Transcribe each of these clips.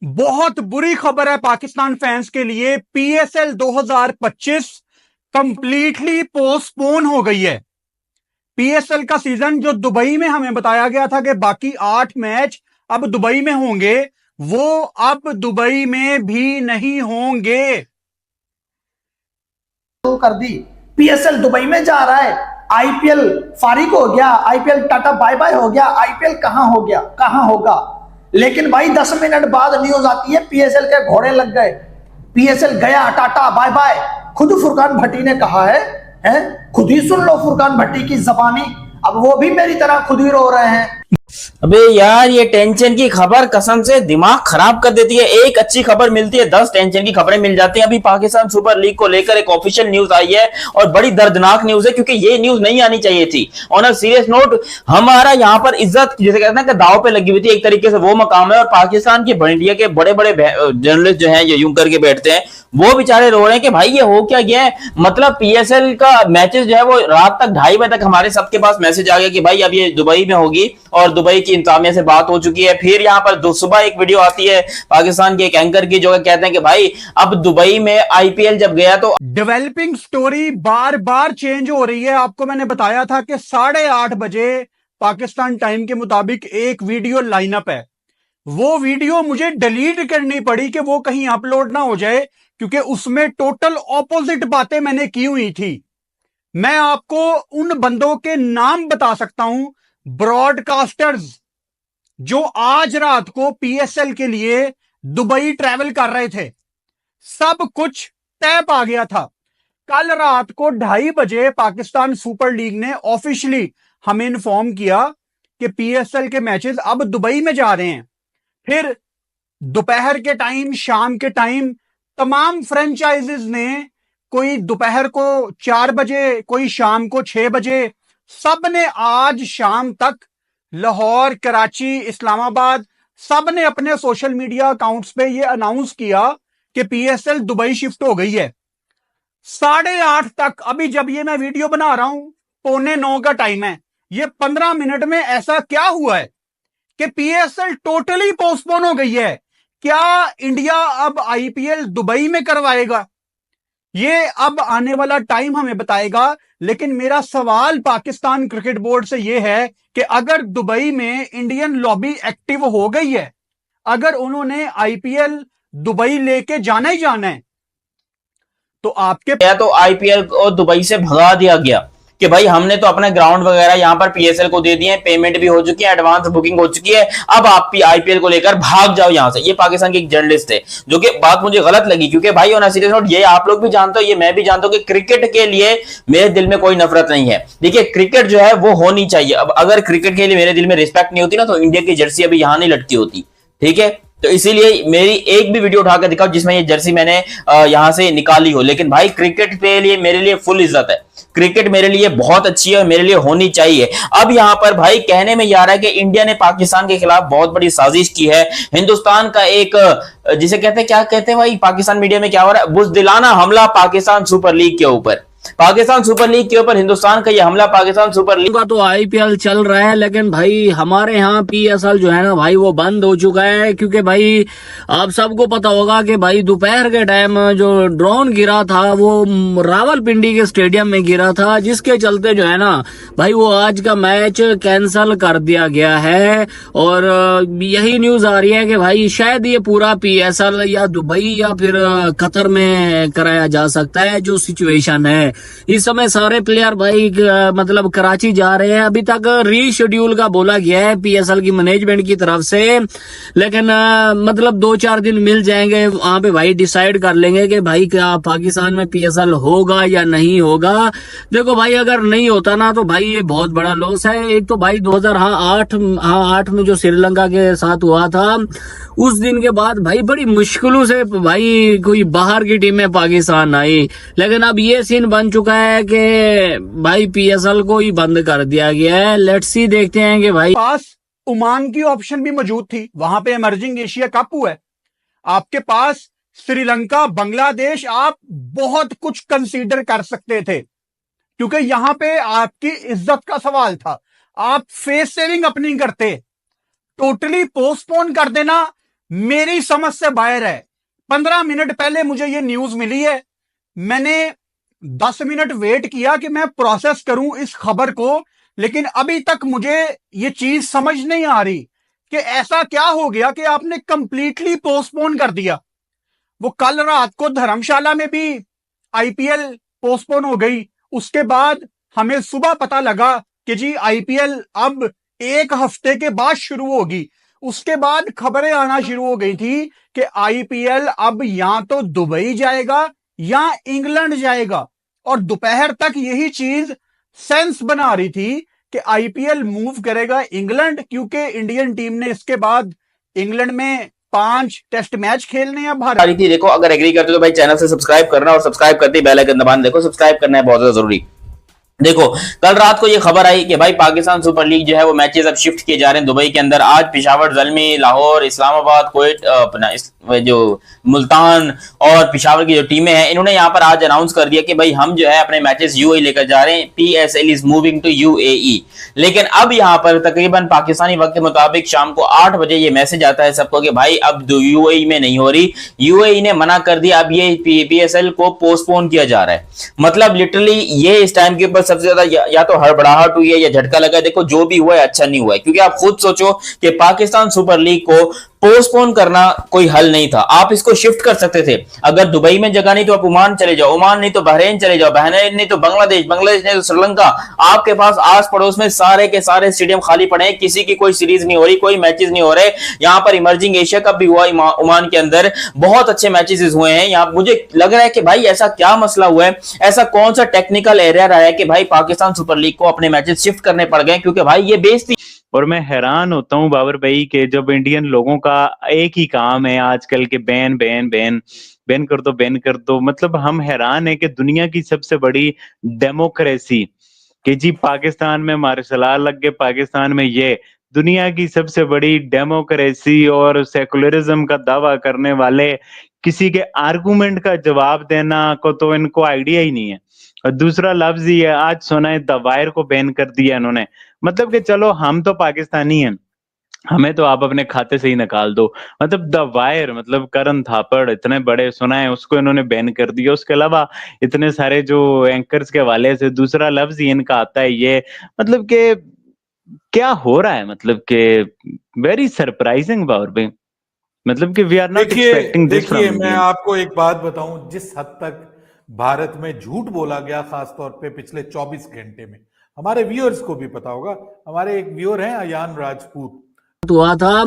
बहुत बुरी खबर है पाकिस्तान फैंस के लिए। पीएसएल 2025 कंप्लीटली पोस्टपोन हो गई है। पीएसएल का सीजन जो दुबई में हमें बताया गया था कि बाकी 8 मैच अब दुबई में होंगे, वो अब दुबई में भी नहीं होंगे। तो कर दी। पीएसएल दुबई में जा रहा है, आईपीएल फारिग हो गया, आईपीएल टाटा बाय बाय हो गया, आईपीएल कहां हो गया, कहां होगा। लेकिन भाई 10 मिनट बाद न्यूज आती है पीएसएल के घोड़े लग गए, पीएसएल गया, टाटा बाय बाय। खुद फुरकान भट्टी ने कहा है, खुद ही सुन लो फुरकान भट्टी की जबानी। अब वो भी मेरी तरह खुद ही रो रहे हैं। अबे यार, ये टेंशन की खबर कसम से दिमाग खराब कर देती है। एक अच्छी खबर मिलती है, 10 टेंशन की खबरें मिल जाती हैं। अभी पाकिस्तान सुपर लीग को लेकर एक ऑफिशियल न्यूज आई है और बड़ी दर्दनाक न्यूज है, क्योंकि ये न्यूज नहीं आनी चाहिए थी। ऑन अ सीरियस नोट, हमारा यहाँ पर इज्जत जिसे कहते हैं कि दाव पे लगी हुई थी, एक तरीके से वो मकाम है। और पाकिस्तान के इंडिया के बड़े बड़े जर्नलिस्ट जो है, ये यूं करके बैठते हैं, वो बेचारे रो रहे हैं कि भाई ये हो क्या गया है। मतलब पीएसएल का मैचेस जो है वो रात तक 2:30 बजे तक हमारे सबके पास मैसेज आ गया कि भाई अब ये दुबई में होगी, और दुबई की इंतजामिया से बात हो चुकी है। फिर यहाँ पर सुबह एक वीडियो आती है पाकिस्तान के एक एंकर की, जो कहते हैं कि भाई अब दुबई में आईपीएल जब गया तो डेवलपिंग स्टोरी बार बार चेंज हो रही है। आपको मैंने बताया था कि 8:30 बजे पाकिस्तान टाइम के मुताबिक एक वीडियो लाइनअप है। वो वीडियो मुझे डिलीट करनी पड़ी कि वो कहीं अपलोड ना हो जाए, क्योंकि उसमें टोटल ऑपोजिट बातें मैंने की हुई थी। मैं आपको उन बंदों के नाम बता सकता हूं, ब्रॉडकास्टर्स जो आज रात को पीएसएल के लिए दुबई ट्रैवल कर रहे थे। सब कुछ तय पा गया था। कल रात को 2:30 बजे पाकिस्तान सुपर लीग ने ऑफिशियली हमें इन्फॉर्म किया कि पीएसएल के मैचेस अब दुबई में जा रहे हैं। फिर दोपहर के टाइम, शाम के टाइम तमाम फ्रेंचाइजीज ने, कोई दोपहर को 4 बजे, कोई शाम को 6 बजे, सब ने आज शाम तक लाहौर, कराची, इस्लामाबाद, सब ने अपने सोशल मीडिया अकाउंट्स पे ये अनाउंस किया कि पीएसएल दुबई शिफ्ट हो गई है। 8:30 तक, अभी जब ये मैं वीडियो बना रहा हूं 8:45 का टाइम है, ये 15 मिनट में ऐसा क्या हुआ है कि पीएसएल टोटली पोस्टपोन हो गई है। क्या इंडिया अब आईपीएल दुबई में करवाएगा? ये अब आने वाला टाइम हमें बताएगा। लेकिन मेरा सवाल पाकिस्तान क्रिकेट बोर्ड से यह है कि अगर दुबई में इंडियन लॉबी एक्टिव हो गई है, अगर उन्होंने आईपीएल दुबई लेके जाना ही जाना है, तो आपके तो आईपीएल को दुबई से भगा दिया गया कि भाई हमने तो अपने ग्राउंड वगैरह यहाँ पर पीएसएल को दे दिए हैं, पेमेंट भी हो चुकी है, एडवांस बुकिंग हो चुकी है, अब आप आईपीएल को लेकर भाग जाओ यहां से। ये पाकिस्तान के एक जर्नलिस्ट थे, जो कि बात मुझे गलत लगी, क्योंकि भाई ऑन अ सीरियस नोट, ये आप लोग भी जानते हो, ये मैं भी जानता हूं कि क्रिकेट के लिए मेरे दिल में कोई नफरत नहीं है। देखिए, क्रिकेट जो है वो होनी चाहिए। अब अगर क्रिकेट के लिए मेरे दिल में रिस्पेक्ट नहीं होती ना, तो इंडिया की जर्सी अभी यहां नहीं लटकी होती। ठीक है, तो इसीलिए मेरी एक भी वीडियो उठाकर दिखाओ जिसमें ये जर्सी मैंने यहां से निकाली हो। लेकिन भाई क्रिकेट के लिए मेरे लिए फुल इज्जत है, क्रिकेट मेरे लिए बहुत अच्छी है, मेरे लिए होनी चाहिए। अब यहां पर भाई कहने में आ रहा है कि इंडिया ने पाकिस्तान के खिलाफ बहुत बड़ी साजिश की है। हिंदुस्तान का एक जिसे कहते हैं, क्या कहते हैं भाई पाकिस्तान मीडिया में क्या हो रहा है, बुज़दिलाना हमला पाकिस्तान सुपर लीग के ऊपर। पाकिस्तान सुपर लीग के ऊपर हिंदुस्तान का यह हमला पाकिस्तान सुपर लीग का तो आईपीएल चल रहा है, लेकिन भाई हमारे यहाँ पीएसएल जो है ना भाई वो बंद हो चुका है। क्योंकि भाई आप सबको पता होगा कि भाई दोपहर के टाइम जो ड्रोन गिरा था वो रावलपिंडी के स्टेडियम में गिरा था, जिसके चलते जो है ना भाई वो आज का मैच कैंसिल कर दिया गया है। और यही न्यूज आ रही है कि भाई शायद ये पूरा पीएसएल या दुबई या फिर कतर में कराया जा सकता है। जो सिचुएशन है इस समय, सारे प्लेयर भाई मतलब कराची जा रहे हैं। अभी तक रीशेड्यूल का बोला गया है पीएसएल की मैनेजमेंट की तरफ से, लेकिन मतलब 2-4 दिन मिल जाएंगे, वहां पे भाई डिसाइड कर लेंगे कि भाई क्या पाकिस्तान में पीएसएल होगा या नहीं होगा। देखो भाई, अगर नहीं होता ना तो भाई ये बहुत बड़ा लॉस है। एक तो भाई 2008 में जो श्रीलंका के साथ हुआ था, उस दिन के बाद भाई बड़ी मुश्किलों से भाई कोई बाहर की टीम में पाकिस्तान आई। लेकिन अब ये सीन बन चुका है कि भाई पीएसएल को ही बंद कर दिया गया है। लेट्स सी, देखते हैं कि भाई पास ओमान की ऑप्शन भी मौजूद थी, वहां पे इमर्जिंग एशिया कप हुआ है। आपके पास श्रीलंका, बांग्लादेश, आप बहुत कुछ कंसीडर कर सकते थे, क्योंकि यहां पे आपकी इज्जत का सवाल था। आप फेस सेविंग अपनी करते, टोटली पोस्टपोन कर देना, मेरी समझ से बाहर है। 15 मिनट पहले मुझे ये न्यूज मिली है, मैंने 10 मिनट वेट किया कि मैं प्रोसेस करूं इस खबर को, लेकिन अभी तक मुझे ये चीज समझ नहीं आ रही कि ऐसा क्या हो गया कि आपने कंप्लीटली पोस्टपोन कर दिया। वो कल रात को धर्मशाला में भी आईपीएल पोस्टपोन हो गई, उसके बाद हमें सुबह पता लगा कि जी आईपीएल अब 1 हफ्ते के बाद शुरू होगी। उसके बाद खबरें आना शुरू हो गई थी कि आईपीएल अब या तो दुबई जाएगा या इंग्लैंड जाएगा, और दोपहर तक यही चीज सेंस बना रही थी कि आईपीएल मूव करेगा इंग्लैंड, क्योंकि इंडियन टीम ने इसके बाद इंग्लैंड में 5 टेस्ट मैच खेलने हैं भारत। थी देखो, अगर एग्री करते हो तो भाई चैनल से सब्सक्राइब करना, और सब्सक्राइब करते ही बेल आइकन दबाना। देखो सब्सक्राइब करना है बहुत ज्यादा जरूरी। देखो कल रात को ये खबर आई कि भाई पाकिस्तान सुपर लीग जो है वो मैचेस अब शिफ्ट किए जा रहे हैं दुबई के अंदर। आज पेशावर, ज़ल्मी, लाहौर, इस्लामाबाद, कुवैत, अपना जो मुल्तान और पेशावर की जो टीमें हैं, इन्होंने यहाँ पर आज अनाउंस कर दिया कि भाई हम जो है अपने मैचेस यूएई लेकर जा रहे हैं। PSL is moving to UAE. लेकिन अब यहाँ पर तकरीबन पाकिस्तानी वक्त के मुताबिक शाम को 8 बजे ये मैसेज आता है सबको कि भाई अब यूएई में नहीं हो रही, यूएई ने मना कर दिया, अब ये पीएसएल को पोस्टपोन किया जा रहा है। मतलब लिटरली ये इस टाइम के ऊपर सबसे ज्यादा या तो हड़बड़ाहट हुई है या झटका लगा है। देखो जो भी हुआ है अच्छा नहीं हुआ है, क्योंकि आप खुद सोचो कि पाकिस्तान सुपर लीग को पोस्टपोन करना कोई हल नहीं था। आप इसको शिफ्ट कर सकते थे। अगर दुबई में जगह नहीं तो आप ओमान चले जाओ, ओमान नहीं तो बहरीन चले जाओ, बहरीन नहीं तो बांग्लादेश, बांग्लादेश नहीं तो श्रीलंका। आपके पास आस पड़ोस में सारे के सारे स्टेडियम खाली पड़े हैं, किसी की कोई सीरीज नहीं हो रही, कोई मैचेस नहीं हो रहे। यहाँ पर इमर्जिंग एशिया कप भी हुआ ओमान के अंदर, बहुत अच्छे मैचेस हुए हैं। यहाँ मुझे लग रहा है कि भाई ऐसा क्या मसला हुआ है, ऐसा कौन सा टेक्निकल एरिया रहा है कि भाई पाकिस्तान सुपर लीग को अपने मैचेस शिफ्ट करने पड़ गए, क्योंकि भाई ये बेइज्जती। और मैं हैरान होता हूँ बाबर भाई के जब इंडियन लोगों का एक ही काम है आजकल के बैन बैन बैन बैन कर दो, बैन कर दो। मतलब हम हैरान है कि दुनिया की सबसे बड़ी डेमोक्रेसी कि जी पाकिस्तान में मार्शल आर्ट लग गए, पाकिस्तान में ये दुनिया की सबसे बड़ी डेमोक्रेसी और सेकुलरिज्म का दावा करने वाले किसी के आर्गुमेंट का जवाब देना को तो इनको आइडिया ही नहीं है। और दूसरा लफ्ज ही है, आज सुना है द वायर को बैन कर दिया इन्होंने। मतलब कि चलो हम तो पाकिस्तानी हैं, हमें तो आप अपने खाते से ही निकाल दो। मतलब द वायर, मतलब करण थापड़ इतने बड़े सुना है उसको इन्होंने बैन कर दिया। उसके अलावा इतने सारे जो एंकर्स के हवाले से दूसरा लफ्ज ही इनका आता है ये। मतलब कि क्या हो रहा है, मतलब कि वेरी सरप्राइजिंग बावर भाई। मतलब कि we are not expecting this from देखिए मैं इंडिया। आपको एक बात बताऊं, जिस हद तक भारत में झूठ बोला गया खासतौर पे पिछले 24 घंटे में, हमारे व्यूअर्स को भी पता होगा। हमारे एक व्यूअर हैं अयान राजपूत, हुआ था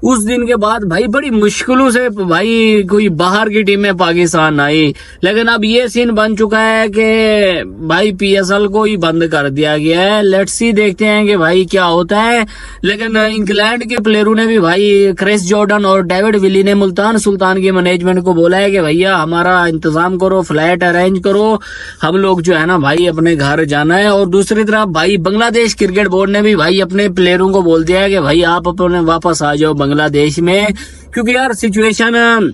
उस दिन के बाद भाई बड़ी मुश्किलों से भाई कोई बाहर की टीमें पाकिस्तान आई। लेकिन अब ये सीन बन चुका है कि भाई पीएसएल को ही बंद कर दिया गया है। लेट्स सी, देखते हैं कि भाई क्या होता है। लेकिन इंग्लैंड के प्लेयरों ने भी भाई, क्रिस जॉर्डन और डेविड विली ने मुल्तान सुल्तान की मैनेजमेंट को बोला है कि भैया हमारा इंतजाम करो, फ्लाइट अरेंज करो, हम लोग जो है ना भाई अपने घर जाना है। और दूसरी तरफ भाई बांग्लादेश क्रिकेट बोर्ड ने भी भाई अपने प्लेयरों को बोल दिया है कि भाई आप अपने वापस आ जाओ बांग्लादेश में, क्योंकि यार सिचुएशन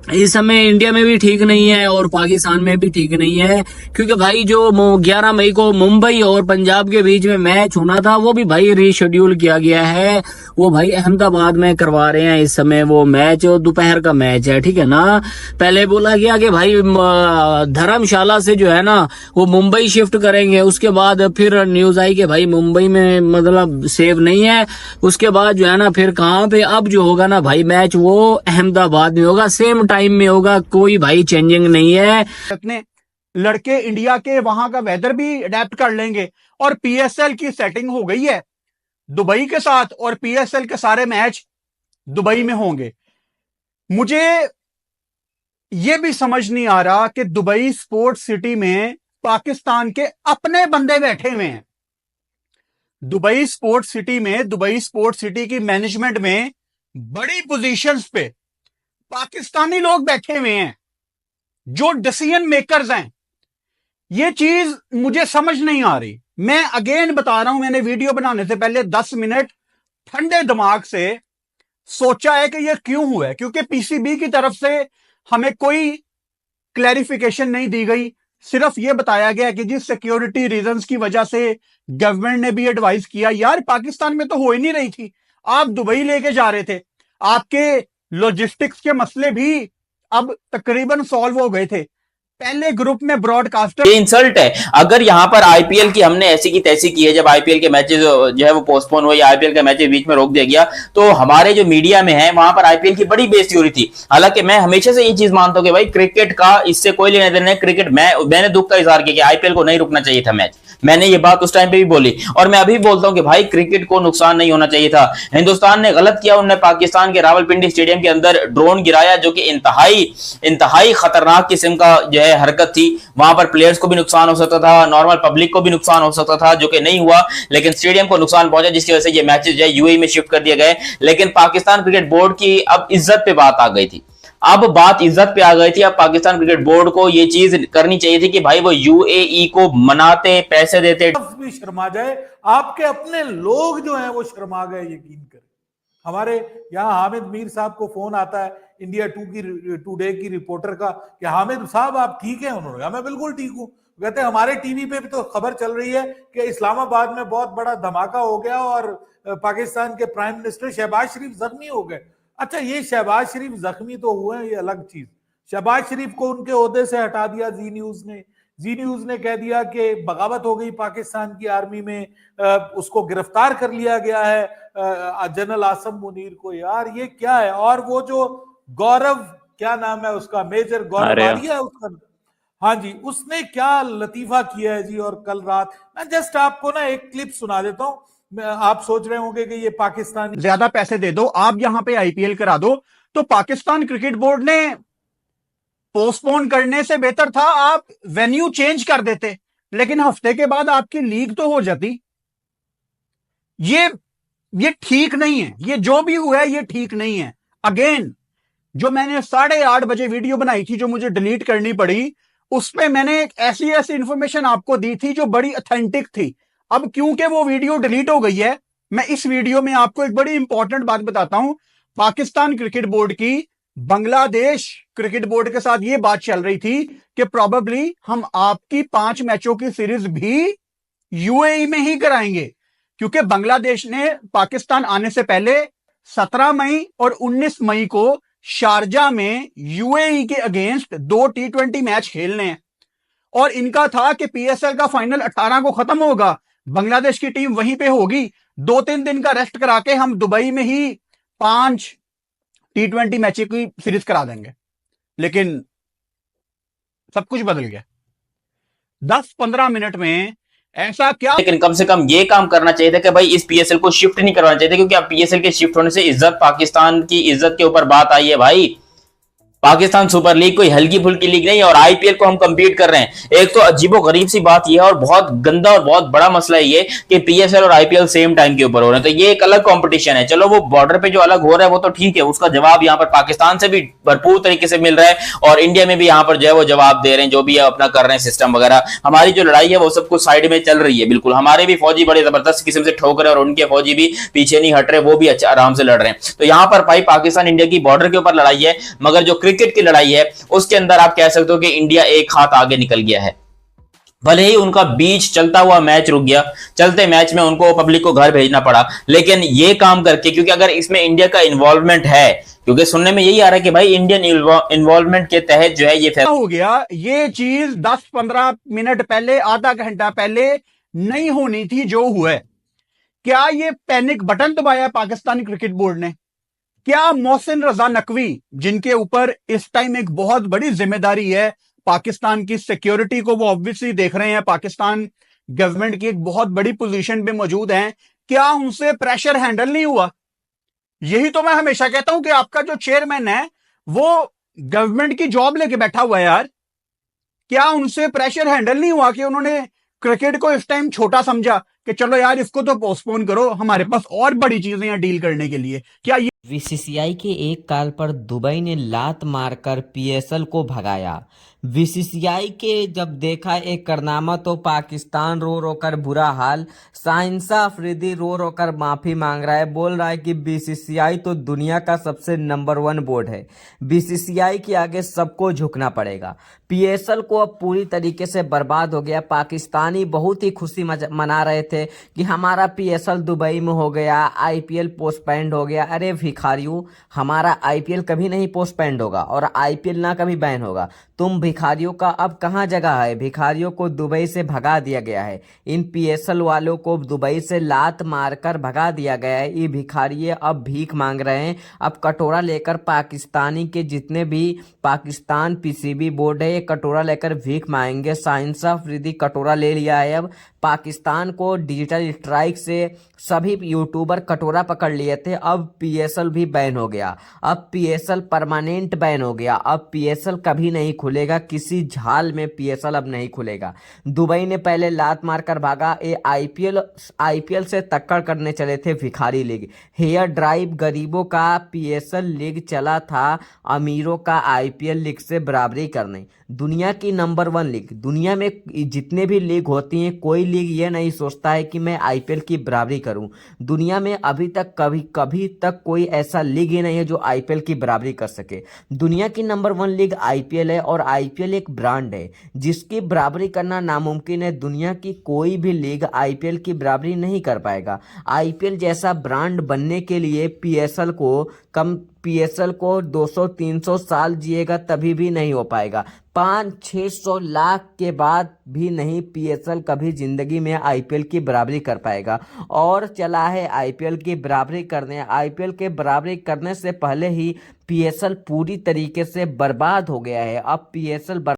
इस समय इंडिया में भी ठीक नहीं है और पाकिस्तान में भी ठीक नहीं है। क्योंकि भाई जो 11 मई को मुंबई और पंजाब के बीच में मैच होना था वो भी भाई रीशेड्यूल किया गया है। वो भाई अहमदाबाद में करवा रहे हैं इस समय वो मैच, दोपहर का मैच है, ठीक है ना। पहले बोला गया कि भाई धर्मशाला से जो है ना वो मुंबई शिफ्ट करेंगे, उसके बाद फिर न्यूज आई कि भाई मुंबई में मतलब सेफ नहीं है। उसके बाद जो है ना फिर कहाँ पे अब जो होगा ना भाई मैच वो अहमदाबाद में होगा, सेम टाइम में होगा, कोई भाई चेंजिंग नहीं है। इतने लड़के इंडिया के वहां का वेदर भी अडेप्ट कर लेंगे, और पीएसएल की सेटिंग हो गई है दुबई के साथ, और पीएसएल के सारे मैच दुबई में होंगे। मुझे यह भी समझ नहीं आ रहा कि दुबई स्पोर्ट्स सिटी में पाकिस्तान के अपने बंदे बैठे हुए हैं। दुबई स्पोर्ट्स सिटी में, दुबई स्पोर्ट्स सिटी की मैनेजमेंट में बड़ी पोजीशंस पे पाकिस्तानी लोग बैठे हुए हैं जो डिसीजन मेकर्स हैं। ये चीज मुझे समझ नहीं आ रही। मैं अगेन बता रहा हूं, मैंने वीडियो बनाने से पहले 10 मिनट ठंडे दिमाग से सोचा है कि ये क्यों हुआ है, क्योंकि पीसीबी की तरफ से हमें कोई क्लैरिफिकेशन नहीं दी गई। सिर्फ ये बताया गया कि जिस सिक्योरिटी रीजंस की वजह से गवर्नमेंट ने भी एडवाइस किया। यार पाकिस्तान में तो हो ही नहीं रही थी, आप दुबई लेके जा रहे थे, आपके लॉजिस्टिक्स के मसले भी अब तकरीबन सॉल्व हो गए थे। पहले ग्रुप में ब्रॉडकास्टर, ये इंसल्ट है। अगर यहाँ पर आईपीएल की हमने ऐसी की तैसी की है, जब आईपीएल के मैचेस जो है वो पोस्टपोन हुए या आईपीएल के मैचेस बीच में रोक दिया गया, तो हमारे जो मीडिया में है वहां पर आईपीएल की बड़ी बेइज्जती हो रही थी। हालांकि मैं हमेशा से ये चीज मानता हूं कि भाई क्रिकेट का इससे कोई लेना देना नहीं। क्रिकेट मैंने दुख का इजहार किया कि आईपीएल को नहीं रुकना चाहिए था मैच, मैंने ये बात उस टाइम पे भी बोली और मैं अभी बोलता हूं कि भाई क्रिकेट को नुकसान नहीं होना चाहिए था। हिंदुस्तान ने गलत किया, उन्होंने पाकिस्तान के रावलपिंडी स्टेडियम के अंदर ड्रोन गिराया, जो कि इंतहाई खतरनाक किस्म का जो है हरकत थी। वहां पर प्लेयर्स को भी नुकसान हो सकता था, नॉर्मल पब्लिक को भी नुकसान हो सकता था, जो कि नहीं हुआ, लेकिन स्टेडियम को नुकसान पहुंचा, जिसकी वजह से ये मैचेस जो है यूएई में शिफ्ट कर दिए गए। लेकिन पाकिस्तान क्रिकेट बोर्ड की अब इज्जत पे बात आ गई थी, अब बात इज्जत पे आ गई थी। अब पाकिस्तान क्रिकेट बोर्ड को ये चीज करनी चाहिए थी कि भाई वो यूएई को मनाते, पैसे देते। भी शर्मा जाए, आपके अपने लोग जो हैं वो शर्मा गए, यकीन करें। हमारे यहाँ हामिद मीर साहब को फोन आता है इंडिया टुडे की रिपोर्टर का कि हामिद साहब आप ठीक हैं? उन्होंने कहा मैं बिल्कुल ठीक हूँ। कहते हैं हमारे टीवी पे भी तो खबर चल रही है कि इस्लामाबाद में बहुत बड़ा धमाका हो गया और पाकिस्तान के प्राइम मिनिस्टर शहबाज शरीफ जख्मी हो गए। अच्छा, ये शहबाज शरीफ जख्मी तो हुए हैं, ये अलग चीज। शहबाज शरीफ को उनके ओहदे से हटा दिया जी न्यूज ने कह दिया कि बगावत हो गई पाकिस्तान की आर्मी में, उसको गिरफ्तार कर लिया गया है जनरल आसम मुनीर को। यार ये क्या है? और वो जो गौरव, क्या नाम है उसका, मेजर गौरव आर्या है उसका, हाँ जी, उसने क्या लतीफा किया है जी। और कल रात मैं जस्ट आपको ना एक क्लिप सुना देता हूं। आप सोच रहे होंगे कि ये पाकिस्तान ज्यादा पैसे दे दो, आप यहां पे आईपीएल करा दो, तो पाकिस्तान क्रिकेट बोर्ड ने पोस्टपोन करने से बेहतर था आप वेन्यू चेंज कर देते, लेकिन हफ्ते के बाद आपकी लीग तो हो जाती। ये ठीक नहीं है, ये जो भी हुआ है ये ठीक नहीं है। अगेन, जो मैंने 8:30 बजे वीडियो बनाई थी जो मुझे डिलीट करनी पड़ी, उसमें मैंने एक ऐसी इंफॉर्मेशन आपको दी थी जो बड़ी ऑथेंटिक थी। अब क्योंकि वो वीडियो डिलीट हो गई है, मैं इस वीडियो में आपको एक बड़ी इंपॉर्टेंट बात बताता हूं। पाकिस्तान क्रिकेट बोर्ड की बांग्लादेश क्रिकेट बोर्ड के साथ यह बात चल रही थी कि प्रोबेबली हम आपकी 5 मैचों की सीरीज भी यूएई में ही कराएंगे, क्योंकि बांग्लादेश ने पाकिस्तान आने से पहले 17 मई और 19 मई को शारजा में यूएई के अगेंस्ट 2 T20 मैच खेलने हैं और इनका था कि पीएसएल का फाइनल 18 को खत्म होगा, बांग्लादेश की टीम वहीं पे होगी, 2-3 दिन का रेस्ट करा के हम दुबई में ही 5 T20 मैच की सीरीज करा देंगे। लेकिन सब कुछ बदल गया 10-15 मिनट में। ऐसा क्या? लेकिन कम से कम ये काम करना चाहिए था कि भाई इस पीएसएल को शिफ्ट नहीं करवाना चाहिए था, क्योंकि अब पीएसएल के शिफ्ट होने से इज्जत, पाकिस्तान की इज्जत के ऊपर बात आई है भाई। पाकिस्तान सुपर लीग कोई हल्की फुल्की लीग नहीं है और आईपीएल को हम कंपीट कर रहे हैं। एक तो अजीबो गरीब सी बात यह है और बहुत गंदा और बहुत बड़ा मसला है ये कि पीएसएल और आईपीएल सेम टाइम के ऊपर हो रहे हैं, तो ये एक अलग कंपटीशन है। चलो वो बॉर्डर पे जो अलग हो रहा है वो तो ठीक है, उसका जवाब यहाँ पर पाकिस्तान से भी भरपूर तरीके से मिल रहा है और इंडिया में भी यहाँ पर जो है वो जवाब दे रहे हैं, जो भी है अपना कर रहे हैं सिस्टम वगैरह। हमारी जो लड़ाई है वो सब कुछ साइड में चल रही है, बिल्कुल। हमारे भी फौजी बड़े जबरदस्त किस्म से ठोक रहे हैं और उनके फौजी भी पीछे नहीं हट रहे, वो भी अच्छा आराम से लड़ रहे हैं। तो यहाँ पर भाई पाकिस्तान इंडिया की बॉर्डर के ऊपर लड़ाई है, मगर जो क्रिकेट की लड़ाई है उसके अंदर आप कह सकते हो कि इंडिया एक हाथ आगे निकल गया है। भले ही उनका बीच चलता हुआ मैच रुक गया, चलते मैच में उनको पब्लिक को घर भेजना पड़ा, लेकिन ये काम करके, क्योंकि अगर इसमें इंडिया का इन्वॉल्वमेंट है, क्योंकि सुनने में यही आ रहा है कि भाई इंडियन इन्वॉल्वमेंट के तहत जो है ये हो गया, ये चीज 10-15 मिनट पहले, आधा घंटा पहले नहीं होनी थी जो हुआ है। क्या ये पैनिक बटन दबाया पाकिस्तानी क्रिकेट बोर्ड ने? क्या मोहसिन रजा नकवी, जिनके ऊपर इस टाइम एक बहुत बड़ी जिम्मेदारी है पाकिस्तान की सिक्योरिटी को, वो ऑब्वियसली देख रहे हैं, पाकिस्तान गवर्नमेंट की एक बहुत बड़ी पोजीशन पे मौजूद हैं, क्या उनसे प्रेशर हैंडल नहीं हुआ? यही तो मैं हमेशा कहता हूं कि आपका जो चेयरमैन है वो गवर्नमेंट की जॉब लेके बैठा हुआ है यार। क्या उनसे प्रेशर हैंडल नहीं हुआ कि उन्होंने क्रिकेट को इस टाइम छोटा समझा कि चलो यार इसको तो पोस्टपोन करो, हमारे पास और बड़ी चीजें यहाँ डील करने के लिए? क्या ये बीसीसीआई के एक कॉल पर दुबई ने लात मारकर पीएसएल को भगाया? बीसीसीआई के जब देखा एक कारनामा तो पाकिस्तान रो रो कर बुरा हाल, शाहिनशाह अफरीदी रो रो कर माफी मांग रहा है, बोल रहा है कि बीसीसीआई तो दुनिया का सबसे नंबर 1 बोर्ड है, बीसीसीआई के आगे सबको झुकना पड़ेगा। पीएसएल को अब पूरी तरीके से बर्बाद हो गया। पाकिस्तानी बहुत ही खुशी मना रहे थे कि हमारा पीएसएल दुबई में हो गया, आईपीएल पोस्टपोन्ड हो गया। अरे भिखारियों, हमारा आईपीएल कभी नहीं पोस्टपेंड होगा और आईपीएल ना कभी बैन होगा। तुम भिखारियों का अब कहाँ जगह है? भिखारियों को दुबई से भगा दिया गया है। इन पीएसएल वालों को दुबई से लात मारकर भगा दिया गया है। ये भिखारी अब भीख मांग रहे हैं। अब कटोरा लेकर पाकिस्तानी के जितने भी पाकिस्तान पीसीबी बोर्ड है, ये कटोरा लेकर भीख मांगेंगे। साइंस ऑफ रिद्धि कटोरा ले लिया है। अब पाकिस्तान को डिजिटल स्ट्राइक से सभी यूट्यूबर कटोरा पकड़ लिए थे। अब पीएसएल भी बैन हो गया। अब पीएसएल परमानेंट बैन हो गया। अब पीएसएल कभी नहीं खुलेगा। किसी झाल में पीएसएल अब नहीं खुलेगा। दुबई ने पहले लात मारकर भागा। ये आईपीएल से टक्कर करने चले थे भिखारी लीग। हेयर ड्राइव गरीबों का पीएसएल लीग चला था अमीरों का आईपीएल लीग से बराबरी करने। दुनिया की नंबर 1 लीग, दुनिया में जितने भी लीग होती हैं, कोई लीग ये नहीं सोचता है कि मैं आईपीएल की बराबरी करूं। दुनिया में अभी तक कभी तक कोई ऐसा लीग ही नहीं है जो आईपीएल की बराबरी कर सके। दुनिया की नंबर 1 लीग आईपीएल है और आईपीएल एक ब्रांड है जिसकी बराबरी करना नामुमकिन है। दुनिया की कोई भी लीग आईपीएल की बराबरी नहीं कर पाएगा। आईपीएल जैसा ब्रांड बनने के लिए पीएसएल को 200-300 साल जिएगा तभी भी नहीं हो पाएगा। 500-600 लाख के बाद भी नहीं पीएसएल कभी जिंदगी में आईपीएल की बराबरी कर पाएगा। और चला है आईपीएल की बराबरी करने। आईपीएल के बराबरी करने से पहले ही पीएसएल पूरी तरीके से बर्बाद हो गया है। अब पीएसएल